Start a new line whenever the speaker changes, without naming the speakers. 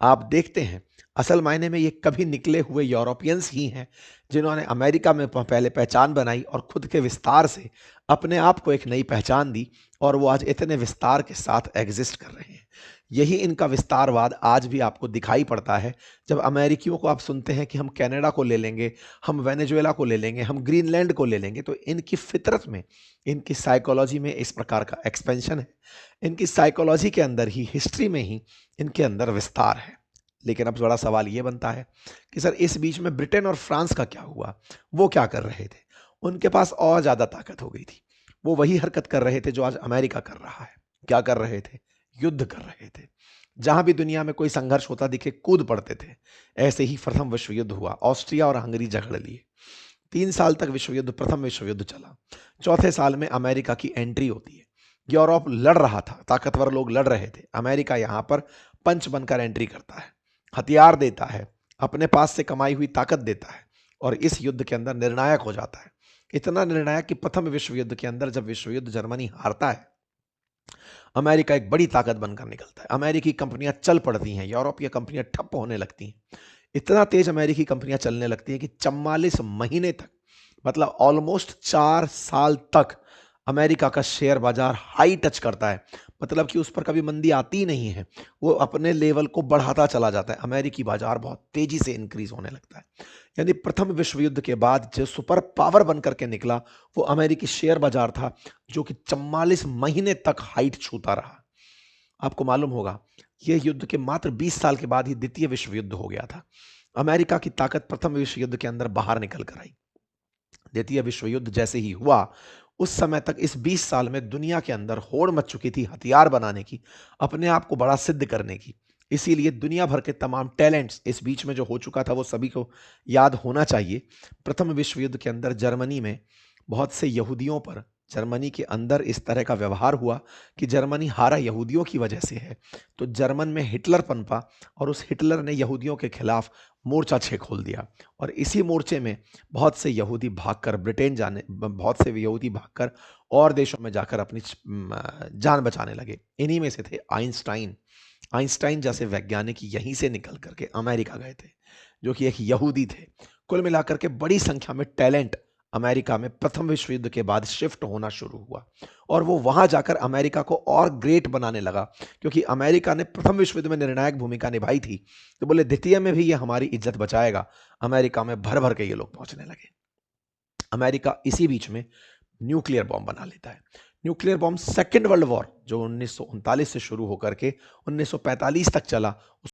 आप देखते हैं, असल मायने में ये कभी निकले हुए यूरोपियंस ही हैं, जिन्होंने अमेरिका में पहले पहचान बनाई और खुद के विस्तार से अपने आप को एक नई पहचान दी और वो आज इतने विस्तार के साथ एग्जिस्ट कर रहे हैं। यही इनका विस्तारवाद आज भी आपको दिखाई पड़ता है। जब अमेरिकियों को आप सुनते हैं कि हम कनाडा को ले लेंगे, हम वेनेजुएला को ले लेंगे, हम ग्रीनलैंड को ले लेंगे, तो इनकी फितरत में, इनकी साइकोलॉजी में इस प्रकार का एक्सपेंशन है। इनकी साइकोलॉजी के अंदर ही, हिस्ट्री में ही इनके अंदर विस्तार है। लेकिन अब बड़ा सवाल ये बनता है कि सर इस बीच में ब्रिटेन और फ्रांस का क्या हुआ? वो क्या कर रहे थे? उनके पास और ज़्यादा ताकत हो गई थी। वो वही हरकत कर रहे थे जो आज अमेरिका कर रहा है। क्या कर रहे थे? युद्ध कर रहे थे। जहां भी दुनिया में कोई संघर्ष होता दिखे कूद पड़ते थे। ऐसे ही प्रथम विश्व युद्ध हुआ। ऑस्ट्रिया और हंगरी झगड़ लिए। 3 साल तक विश्व युद्ध, प्रथम विश्व युद्ध चला। चौथे साल में अमेरिका की एंट्री होती है। यूरोप लड़ रहा था, ताकतवर लोग लड़ रहे थे। अमेरिका यहां पर पंच बनकर एंट्री करता है, हथियार देता है, अपने पास से कमाई हुई ताकत देता है और इस युद्ध के अंदर निर्णायक हो जाता है। इतना निर्णायक कि प्रथम विश्व युद्ध के अंदर जब विश्व युद्ध जर्मनी हारता है, अमेरिका एक बड़ी ताकत बनकर निकलता है। अमेरिकी कंपनियां चल पड़ती हैं, यूरोपीय कंपनियां ठप्प होने लगती हैं। इतना तेज अमेरिकी कंपनियां चलने लगती हैं कि 44 महीने तक, मतलब ऑलमोस्ट 4 साल तक अमेरिका का शेयर बाजार हाई टच करता है। मतलब कि उस पर कभी मंदी आती ही नहीं है, वो अपने लेवल को बढ़ाता चला जाता है। अमेरिकी बाजार बहुत तेजी से इंक्रीज होने लगता है। यानी प्रथम विश्व युद्ध के बाद जो सुपर पावर बनकर के निकला वो अमेरिकी शेयर बाजार था, जो कि 44 महीने तक हाइट छूता रहा। आपको मालूम होगा, यह युद्ध के मात्र 20 साल के बाद ही द्वितीय विश्व युद्ध हो गया था। अमेरिका की ताकत प्रथम विश्व युद्ध के अंदर बाहर निकल कर आई। द्वितीय विश्व युद्ध जैसे ही हुआ, उस समय तक इस 20 साल में दुनिया के अंदर होड़ मच चुकी थी हथियार बनाने की, अपने आप को बड़ा सिद्ध करने की। इसीलिए दुनिया भर के तमाम टैलेंट्स इस बीच में जो हो चुका था वो सभी को याद होना चाहिए। प्रथम विश्व युद्ध के अंदर जर्मनी में बहुत से यहूदियों पर, जर्मनी के अंदर इस तरह का व्यवहार हुआ कि जर्मनी हारा यहूदियों की वजह से है। तो जर्मन में हिटलर पनपा और उस हिटलर ने यहूदियों के खिलाफ मोर्चा खोल दिया और इसी मोर्चे में बहुत से यहूदी भागकर ब्रिटेन जाने, बहुत से यहूदी भागकर और देशों में जाकर अपनी जान बचाने लगे। इन्हीं में से थे आइंस्टाइन। आइंस्टाइन जैसे वैज्ञानिक यहीं से निकल करके अमेरिका गए थे, जो कि एक यहूदी थे। कुल मिलाकर के बड़ी संख्या में टैलेंट अमेरिका में प्रथम विश्व युद्ध के बाद शिफ्ट होना शुरू हुआ और वो वहां जाकर अमेरिका को और ग्रेट बनाने लगा, क्योंकि अमेरिका ने प्रथम विश्व युद्ध में निर्णायक भूमिका निभाई थी। तो बोले द्वितीय में भी ये हमारी इज्जत बचाएगा। अमेरिका में भर भर के ये लोग पहुंचने लगे। अमेरिका इसी बीच में न्यूक्लियर बॉम्ब बना लेता है। Nuclear bomb second world war, जो 1939 से शुरू होकर के 1945 तक चला,